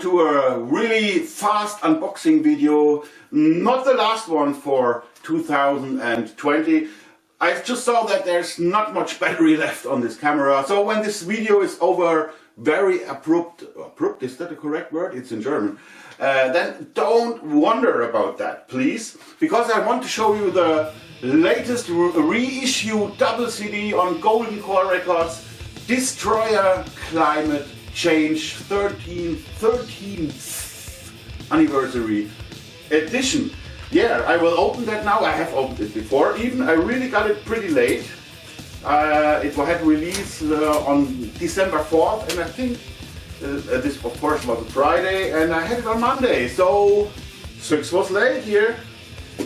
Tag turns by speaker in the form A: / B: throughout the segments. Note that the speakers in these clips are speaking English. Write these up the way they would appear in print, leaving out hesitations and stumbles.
A: to a really fast unboxing video, not the last one for 2020. I just saw that there's not much battery left on this camera, so when this video is over very abrupt, is that the correct word? It's in German. Then don't wonder about that, please, because I want to show you the latest reissue double CD on Golden Core Records, Deztroyer Climate Change 13th anniversary edition. Yeah, I will open that now. I have opened it before. Even I really got it pretty late. It had release on December 4th, and I think this of course was a Friday, and I had it on Monday. So 6 was late here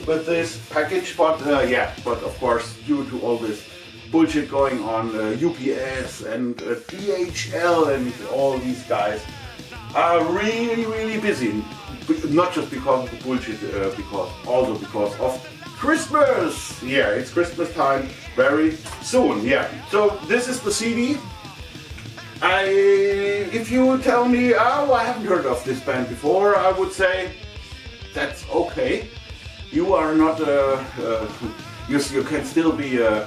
A: with this package, but yeah, but of course due to all this bullshit going on, UPS and DHL and all these guys are really busy. Not just because of the bullshit, also because of Christmas. Yeah, it's Christmas time very soon. Yeah, so this is the CD. If you tell me, oh, I haven't heard of this band before, I would say that's okay. You are not you can still be a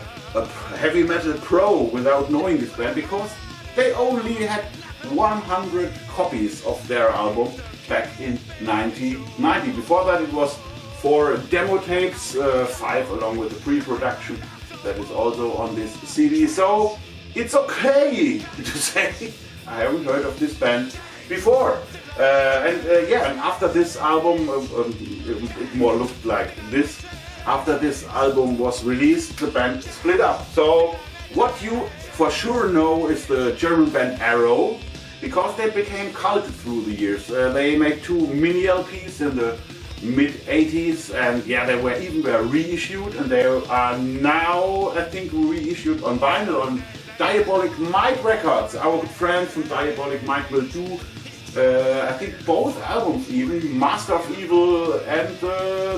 A: heavy metal pro without knowing this band, because they only had 100 copies of their album back in 1990. Before that it was 4 demo tapes, 5 along with the pre-production that is also on this CD. So it's okay to say I haven't heard of this band before. Yeah, and after this album, it more looked like this. After this album was released, the band split up. So what you for sure know is the German band Arrow, because they became culted through the years. They made 2 mini LPs in the mid-80s, and yeah, they were reissued, and they are now, I think, reissued on vinyl on Diabolic Mike Records. Our good friends from Diabolic Mike will do, I think, both albums even, Master of Evil and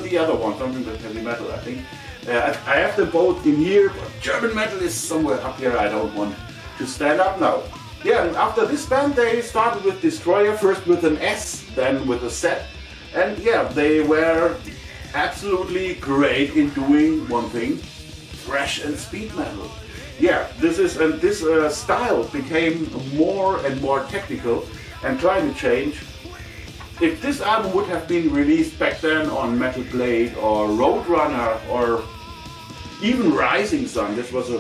A: the other one, something with heavy metal, I think. I have them both in here, but German metal is somewhere up here. I don't want to stand up now. Yeah, and after this band they started with Deztroyer, first with an S, then with a Z. And yeah, they were absolutely great in doing one thing: thrash and speed metal. Yeah, this style became more and more technical and climate change. If this album would have been released back then on Metal Blade or Roadrunner or even Rising Sun, this was a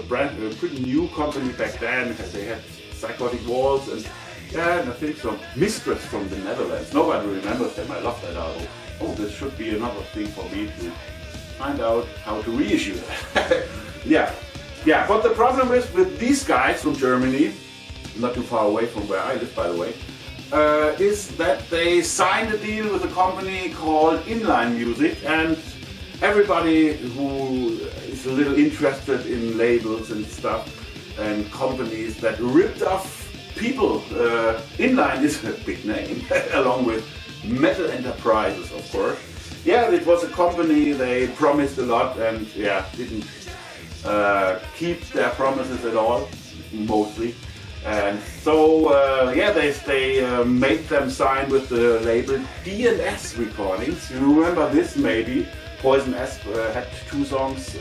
A: pretty new company back then. They had Psychotic Walls and yeah, and I think some Mistress from the Netherlands. Nobody remembers them. I love that album. Oh, this should be another thing for me to find out how to reissue that. Yeah, but the problem is with these guys from Germany, not too far away from where I live, by the way, is that they signed a deal with a company called Inline Music, and everybody who is a little interested in labels and stuff and companies that ripped off people, Inline is a big name, along with Metal Enterprises, of course. Yeah, it was a company, they promised a lot and yeah, didn't keep their promises at all, mostly. And so yeah, they made them sign with the label D&S Recordings. You remember this maybe? Poison S had 2 songs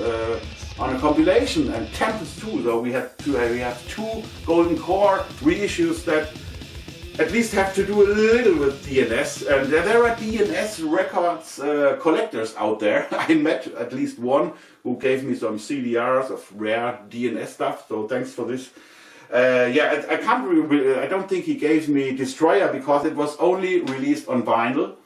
A: on a compilation, and Tempest too. So we have 2 Golden Core reissues that at least have to do a little with D&S. And there are D&S records collectors out there. I met at least one who gave me some CDRs of rare D&S stuff. So thanks for this. Yeah, I don't think he gave me Deztroyer because it was only released on vinyl.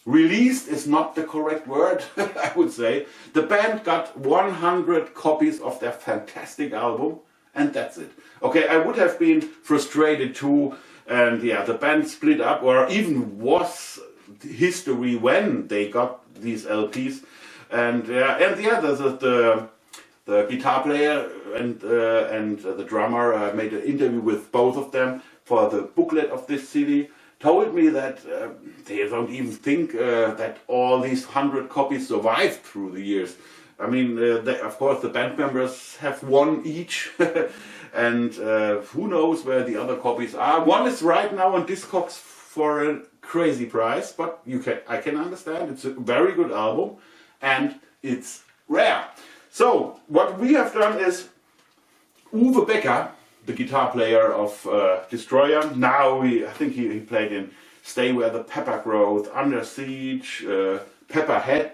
A: Released is not the correct word, I would say. The band got 100 copies of their fantastic album, and that's it. Okay, I would have been frustrated too, and yeah, the band split up, or even was history when they got these LPs. And yeah, the guitar player and the drummer made an interview with both of them for the booklet of this CD. Told me that they don't even think that all these 100 copies survived through the years. I mean, of course the band members have 1 each, and who knows where the other copies are. One is right now on Discogs for a crazy price, but I can understand. It's a very good album, and it's rare. So what we have done is T.E.V.A.R, the guitar player of Deztroyer. Now I think he played in Stay Where the Pepper Grows, Under Siege, Pepperhead,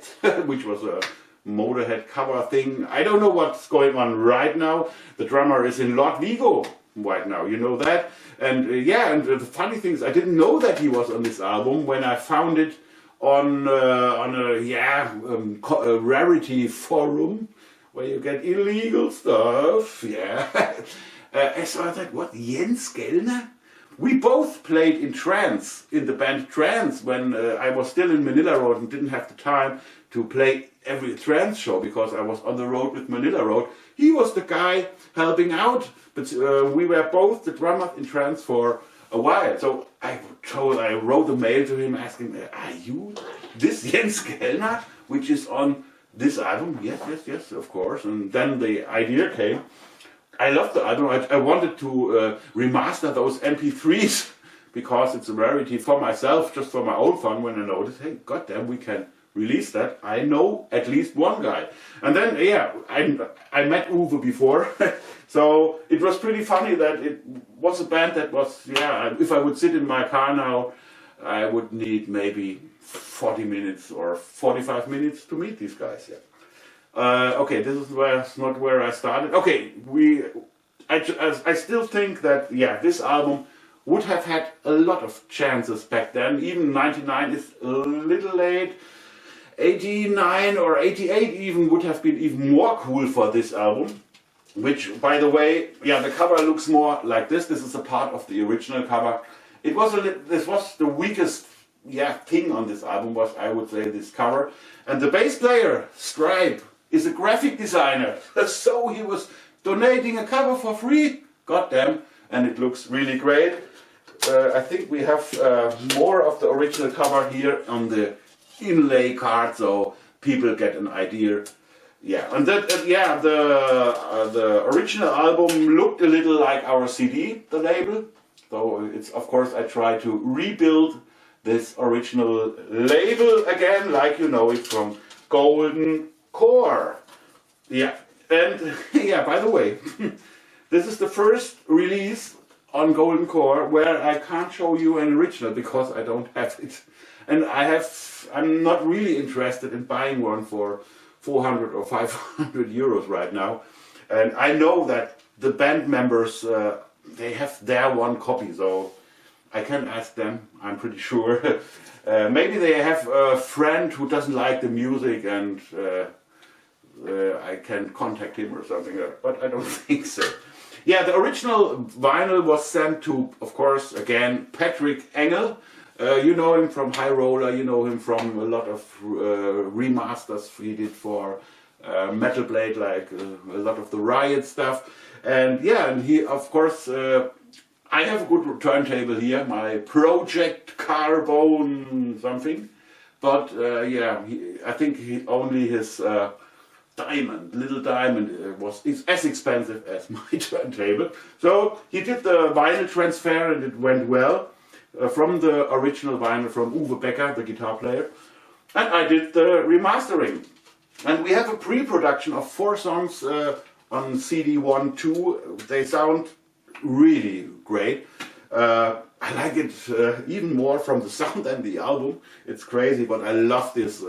A: which was a Motorhead cover thing. I don't know what's going on right now. The drummer is in Lord Vigo right now, you know that. And yeah, and the funny thing is, I didn't know that he was on this album when I found it on a rarity forum where you get illegal stuff. Yeah. So I thought, what, Jens Gellner? We both played in trance, in the band Trance, when I was still in Manila Road and didn't have the time to play every trance show because I was on the road with Manila Road. He was the guy helping out, but we were both the drummers in Trance for a while. So I wrote a mail to him asking, are you this Jens Gellner, which is on this album? Yes, of course. And then the idea came. I loved the album. I wanted to remaster those MP3s because it's a rarity for myself, just for my own fun, when I noticed, hey, goddamn, we can release that. I know at least one guy. And then, yeah, I met Uwe before, so it was pretty funny that it was a band that was, yeah, if I would sit in my car now, I would need maybe 40 minutes or 45 minutes to meet these guys, yeah. Okay, this is not where I started. Okay, I still think that, yeah, this album would have had a lot of chances back then. Even 99 is a little late. 89 or 88 even would have been even more cool for this album. Which, by the way, yeah, the cover looks more like this. This is a part of the original cover. This was the weakest, yeah, thing on this album, was, I would say, this cover. And the bass player, Stripe, is a graphic designer, so he was donating a cover for free. Goddamn, and it looks really great. I think we have more of the original cover here on the inlay card, so people get an idea. Yeah, and that the original album looked a little like our CD, the label. So it's, of course, I try to rebuild this original label again, like you know it from Golden Core. Yeah, and yeah, by the way, this is the first release on Golden Core where I can't show you an original because I don't have it. And I'm not really interested in buying one for 400 or 500 euros right now. And I know that the band members, they have their one copy, so I can ask them, I'm pretty sure. Maybe they have a friend who doesn't like the music and I can contact him or something, but I don't think so. Yeah, the original vinyl was sent to, of course, again, Patrick Engel. You know him from High Roller, you know him from a lot of remasters he did for Metal Blade, like a lot of the Riot stuff. And yeah, and he, of course, I have a good turntable here, my Project Carbone something. But yeah, I think only his little diamond is as expensive as my turntable. So he did the vinyl transfer and it went well. From the original vinyl from T.E.V.A.R, the guitar player, and I did the remastering. And we have a pre-production of 4 songs on CD 1, 2. They sound really great. I like it even more from the sound than the album. It's crazy, but I love this.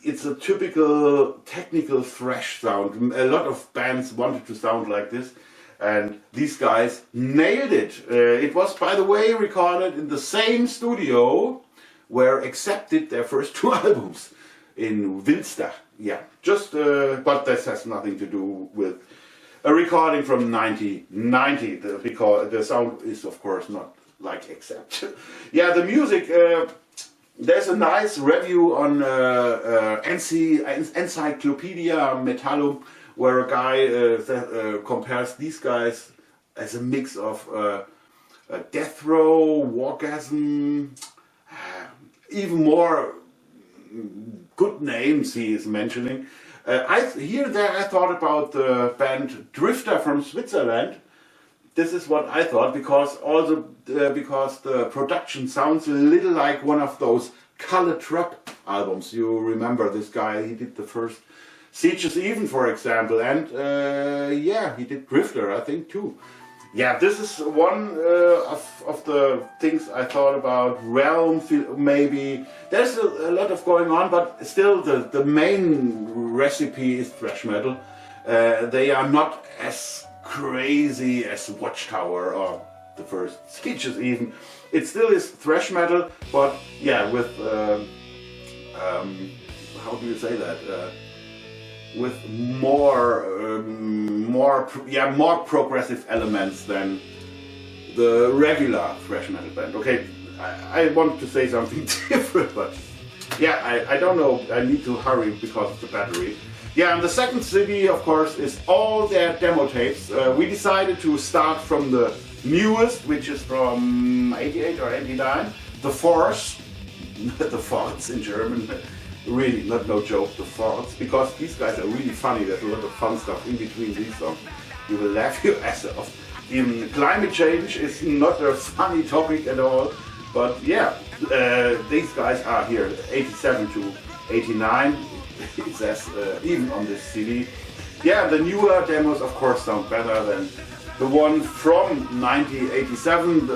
A: It's a typical technical thrash sound. A lot of bands wanted to sound like this. And these guys nailed it. It was, by the way, recorded in the same studio where Accept did their first 2 albums in Wilster. Yeah, just, but this has nothing to do with a recording from 1990, because the sound is, of course, not like Accept. Yeah, the music, there's a nice review on Encyclopedia Metallum, where a guy compares these guys as a mix of death row, wargasm, even more good names he is mentioning. I thought about the band Drifter from Switzerland. this is what I thought, because also because the production sounds a little like one of those colored trap albums. You remember this guy? He did the first Sieges Even, for example, and yeah, he did Drifter, I think, too. Yeah, this is one of the things I thought about. Realm, maybe. There's a lot of going on, but still the main recipe is thrash metal. They are not as crazy as Watchtower or the first Sieges Even. It still is thrash metal, but yeah, with how do you say that? With more progressive elements than the regular thrash metal band. Okay, I want to say something different, but yeah, I don't know. I need to hurry because of the battery. Yeah, and the second CD, of course, is all their demo tapes. We decided to start from the newest, which is from 88 or 89, the Force, the Forts in German. Really, not no joke, the Forts, because these guys are really funny. There's a lot of fun stuff in between these songs. You will laugh your ass off. Even climate change is not a funny topic at all, but yeah, these guys are here, 87 to 89. It says even on this CD. Yeah, the newer demos, of course, sound better than the one from 1987,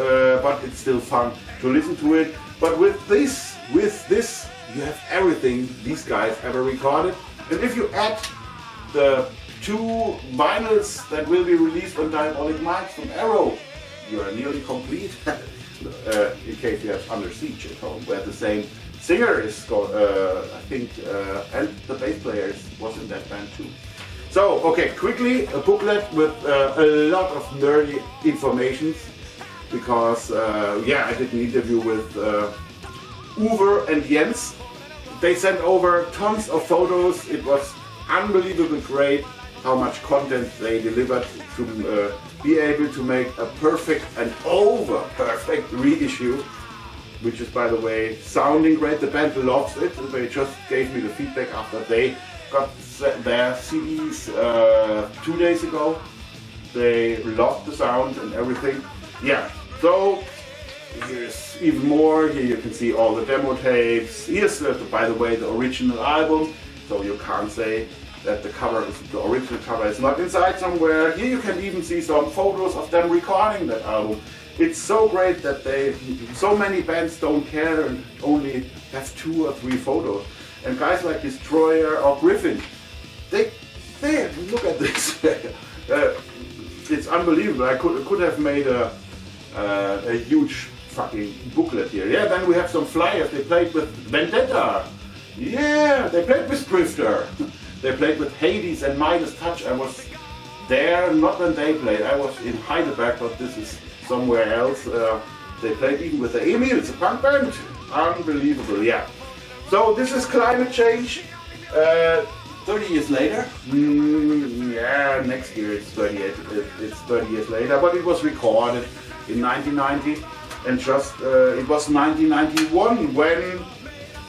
A: but it's still fun to listen to it. But with this, you have everything these guys ever recorded. And if you add the 2 vinyls that will be released on Diabolic Minds from Arrow, you are nearly complete. In case you have Under Siege at home, where the same singer is, I think, and the bass player was in that band too. So, okay, quickly, a booklet with a lot of nerdy information, because, yeah, I did an interview with Uwe and Jens. They sent over tons of photos. It was unbelievably great how much content they delivered to be able to make a perfect and over perfect reissue, which is, by the way, sounding great. The band loves it. They just gave me the feedback after they got their CDs 2 days ago. They loved the sound and everything. Yeah, so here's even more. Here you can see all the demo tapes. Here's, by the way, the original album. So you can't say that the original cover is not inside somewhere. Here you can even see some photos of them recording that album. It's so great that so many bands don't care and only have 2 or 3 photos. And guys like Deztroyer or Griffin, they look at this. It's unbelievable. I could have made a huge fucking booklet here. Yeah, then we have some flyers. They played with Vendetta. Yeah, they played with Drifter. They played with Hades and Midas Touch. I was there, not when they played. I was in Heidelberg, but this is somewhere else. They played even with the Emil. It's a punk band. Unbelievable, yeah. So this is Climate Change. 30 years later. Yeah, next year it's 30 years later. But it was recorded in 1990, and just it was 1991 when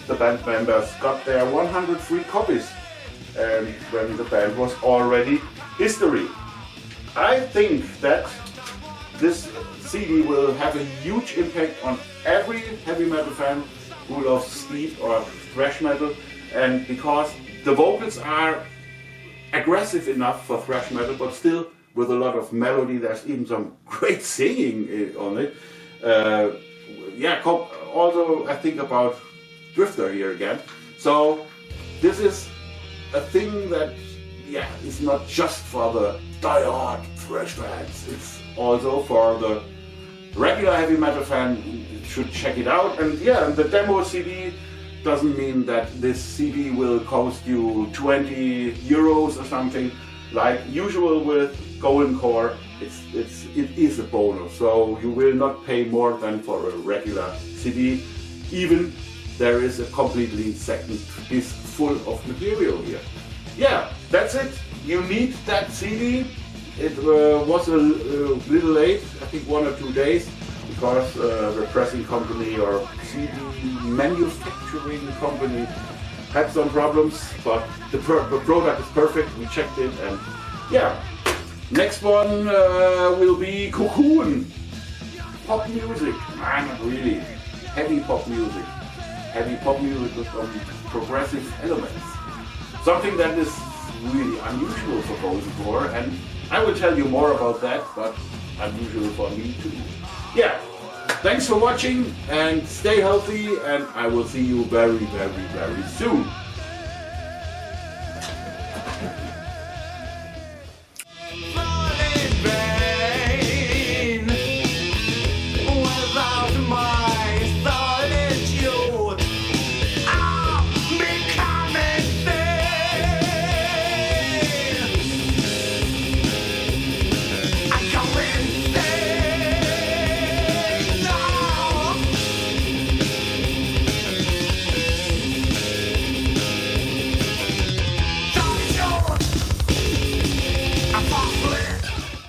A: the band members got their 103 copies, and when the band was already history. I think that this CD will have a huge impact on every heavy metal fan who loves speed or thrash metal, and because the vocals are aggressive enough for thrash metal, but still with a lot of melody. There's even some great singing on it. Yeah, also I think about Drifter here again. So this is a thing that, yeah, is not just for the die-hard thrash fans. It's also for the regular heavy metal fan. Should check it out. And yeah, the demo CD doesn't mean that this CD will cost you 20 euros or something. Like usual with Golden Core, it is a bonus. So you will not pay more than for a regular CD. Even there is a completely second disc full of material here. Yeah, that's it. You need that CD. It was a little late, I think 1 or 2 days, because the pressing company or CD manufacturing company had some problems, but the product is perfect. We checked it, and yeah, Next one will be Cocoon. Pop music. Nah, not really. Heavy pop music. Heavy pop music with some progressive elements. Something that is really unusual for Thrash, and I will tell you more about that, but unusual for me too. Yeah, thanks for watching and stay healthy, and I will see you very, very, very soon.